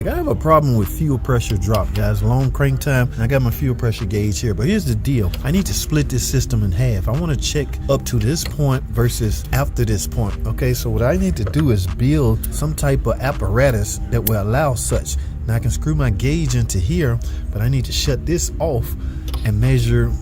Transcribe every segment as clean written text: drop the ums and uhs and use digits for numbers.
I have a problem with fuel pressure drop, guys. Long crank time, and I got my fuel pressure gauge here. But here's the deal. I need to split this system in half. I want to check up to this point versus after this point. Okay, so what I need to do is build some type of apparatus that will allow such. Now I can screw my gauge into here, but I need to shut this off and measure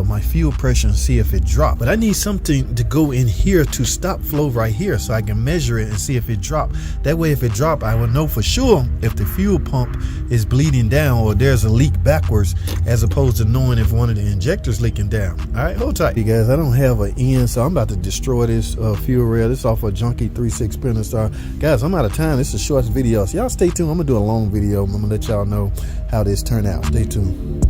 my fuel pressure and see if it dropped. But I need something to go in here to stop flow right here so I can measure it and see if it dropped. That way if it dropped, I will know for sure if the fuel pump is bleeding down or there's a leak backwards, as opposed to knowing if one of the injectors leaking down. All right, hold tight. You guys, I don't have an end, so I'm about to destroy this fuel rail. This is off a junky 3.6 Spinner Star. Guys, I'm out of time. This is a short video, so y'all stay tuned. I'm gonna do a long video. I'm gonna let y'all know how this turned out. Stay tuned.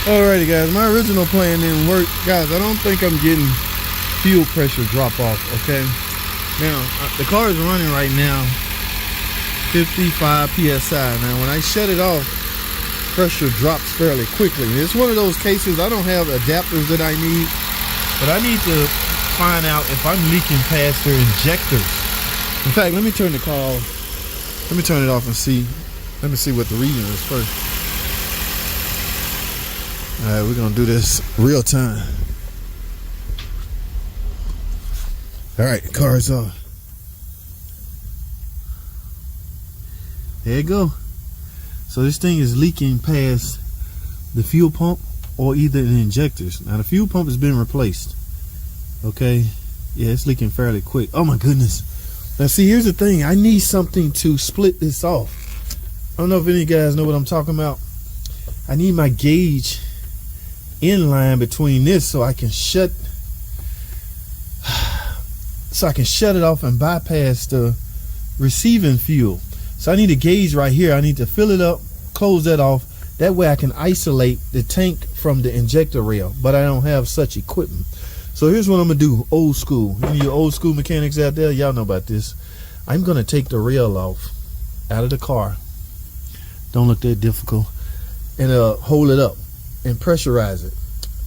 Alrighty guys, my original plan didn't work. Guys, I don't think I'm getting fuel pressure drop off, okay? Now, the car is running right now 55 PSI. Now, when I shut it off, pressure drops fairly quickly. It's one of those cases, I don't have adapters that I need, but I need to find out if I'm leaking past their injectors. In fact, let me turn the car off. Let me turn it off and see. Let me see what the reading is first. All right, we're gonna do this real time. All right, the car is on. There you go. So this thing is leaking past the fuel pump or either the injectors. Now the fuel pump has been replaced. Okay, yeah, it's leaking fairly quick. Oh my goodness. Now see, here's the thing. I need something to split this off. I don't know if any of you guys know what I'm talking about. I need my gauge in line between this so I can shut it off and bypass the receiving fuel. So I need a gauge right here. I need to fill it up, close that off. That way I can isolate the tank from the injector rail, but I don't have such equipment. So here's what I'm gonna do, old school. Any of you old school mechanics out there, y'all know about this. I'm gonna take the rail off out of the car. Don't look that difficult. And hold it up and pressurize it.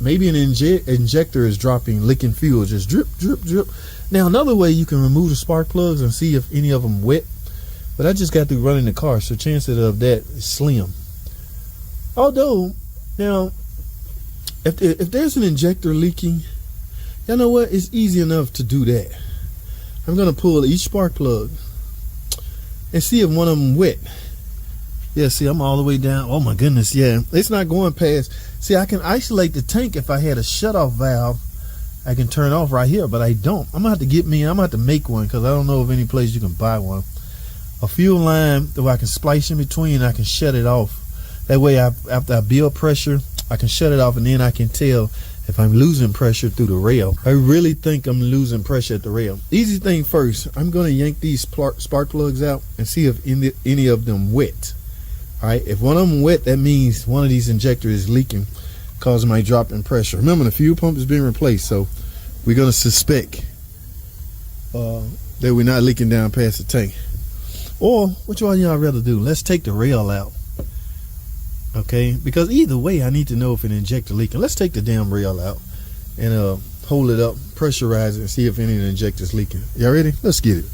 Maybe an injector is dropping, leaking fuel, just drip, drip, drip. Now another way you can remove the spark plugs and see if any of them wet, but I just got through running the car, so chances of that is slim. Although, now, if there's an injector leaking, you know what? It's easy enough to do that. I'm gonna pull each spark plug and see if one of them wet. Yeah, see, I'm all the way down. Oh my goodness, yeah. It's not going past. See, I can isolate the tank if I had a shutoff valve. I can turn off right here, but I don't. I'm gonna have to make one because I don't know of any place you can buy one. A fuel line that I can splice in between, I can shut it off. That way, after I build pressure, I can shut it off, and then I can tell if I'm losing pressure through the rail. I really think I'm losing pressure at the rail. Easy thing first, I'm gonna yank these spark plugs out and see if any of them wet. All right, if one of them wet, that means one of these injectors is leaking, causing my drop in pressure. Remember, the fuel pump has been replaced, so we're gonna suspect that we're not leaking down past the tank. Or, which one y'all rather do? Let's take the rail out. Okay, because either way, I need to know if an injector leaking. Let's take the damn rail out and hold it up, pressurize it, and see if any of the injectors leaking. Y'all ready? Let's get it.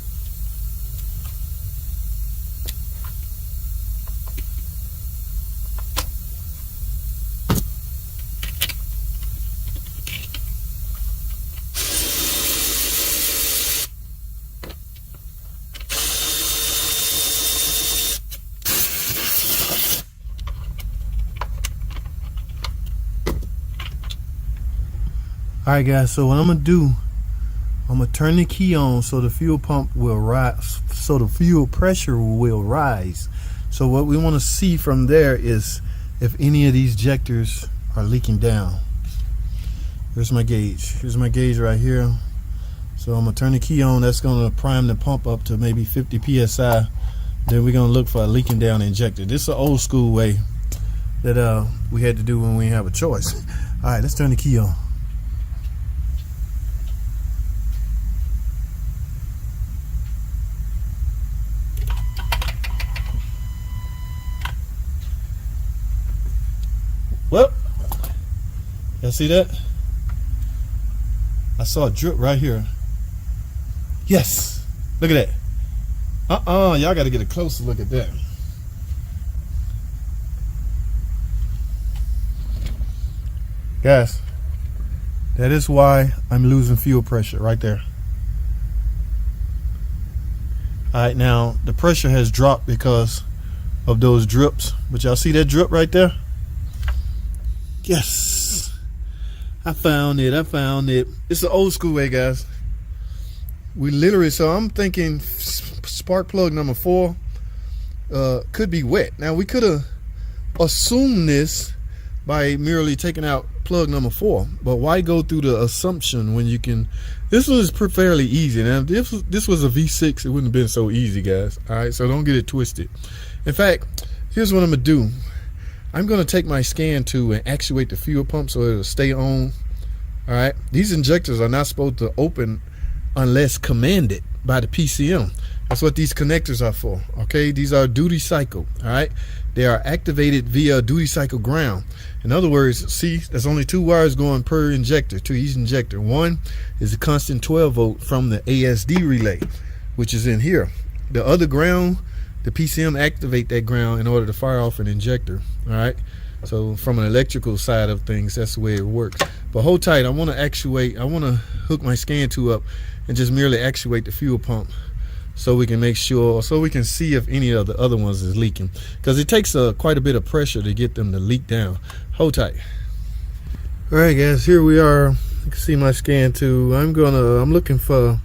Alright guys, so what I'm gonna do, I'm gonna turn the key on so the fuel pump will rise, so the fuel pressure will rise. So what we want to see from there is if any of these injectors are leaking down. Here's my gauge. Here's my gauge right here. So I'm gonna turn the key on. That's gonna prime the pump up to maybe 50 PSI. Then we're gonna look for a leaking down injector. This is an old school way that we had to do when we have a choice. All right, let's turn the key on. Well, Y'all see that? I saw a drip right here. Yes. Look at that. Y'all got to get a closer look at that. Guys, that is why I'm losing fuel pressure right there. Alright, now the pressure has dropped because of those drips. But y'all see that drip right there? Yes. I found it. It's the old school way, guys. We literally, so I'm thinking spark plug number 4 could be wet. Now we could have assumed this by merely taking out plug number 4, but why go through the assumption when you can? This was fairly easy. Now if this was a V6, it wouldn't have been so easy, guys. All right, so don't get it twisted. In fact, here's what I'm gonna do. I'm gonna take my scan tool and actuate the fuel pump so it'll stay on. All right, these injectors are not supposed to open unless commanded by the PCM. That's what these connectors are for. Okay, these are duty cycle. All right, they are activated via duty cycle ground. In other words, see, there's only 2 wires going per injector to each injector. One is a constant 12 volt from the ASD relay, which is in here. The other ground, the PCM activate that ground in order to fire off an injector. All right, so from an electrical side of things, that's the way it works. But hold tight. I want to actuate. I want to hook my scan tool up and just merely actuate the fuel pump, so we can make sure, so we can see if any of the other ones is leaking, because it takes quite a bit of pressure to get them to leak down. Hold tight. All right, guys, here we are. You can see my scan tool. I'm looking for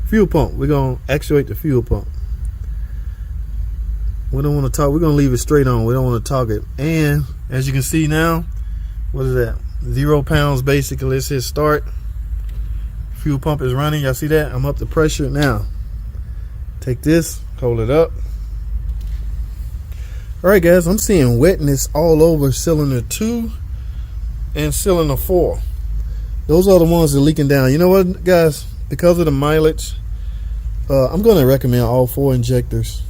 fuel pump. We're gonna actuate the fuel pump. We don't want to talk. We're gonna leave it straight on. We don't want to talk it. And as you can see now, what is that? 0 pounds basically. Let's hit start. Fuel pump is running. Y'all see that? I'm up to pressure now. Take this, hold it up. All right, guys, I'm seeing wetness all over cylinder 2 and cylinder 4. Those are the ones that are leaking down. You know what, guys? Because of the mileage, I'm going to recommend all 4 injectors.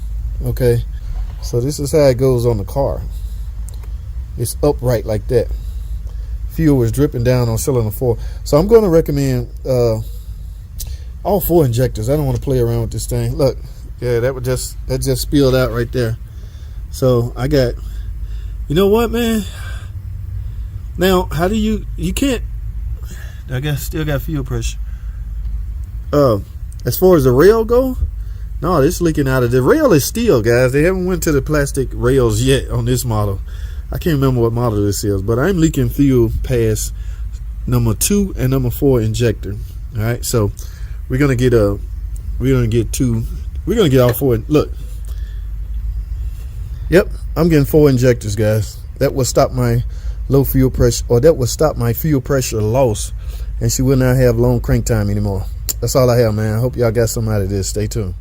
Okay, so this is how it goes on the car. It's upright like that. Fuel is dripping down on cylinder 4, so I'm going to recommend all 4 injectors. I don't want to play around with this thing. Look, yeah, that just spilled out right there. So I got, you know what, man? Now, how do you can't? I guess still got fuel pressure. As far as the rail go, no, it's leaking out of the rail is steel, guys. They haven't went to the plastic rails yet on this model. I can't remember what model this is, but I'm leaking fuel past number 2 and number 4 injector. All right, so we're gonna get all 4. Look, yep, I'm getting 4 injectors, guys. That will stop my low fuel pressure, or that will stop my fuel pressure loss, and she will not have long crank time anymore. That's all I have, man. I hope y'all got some out of this. Stay tuned.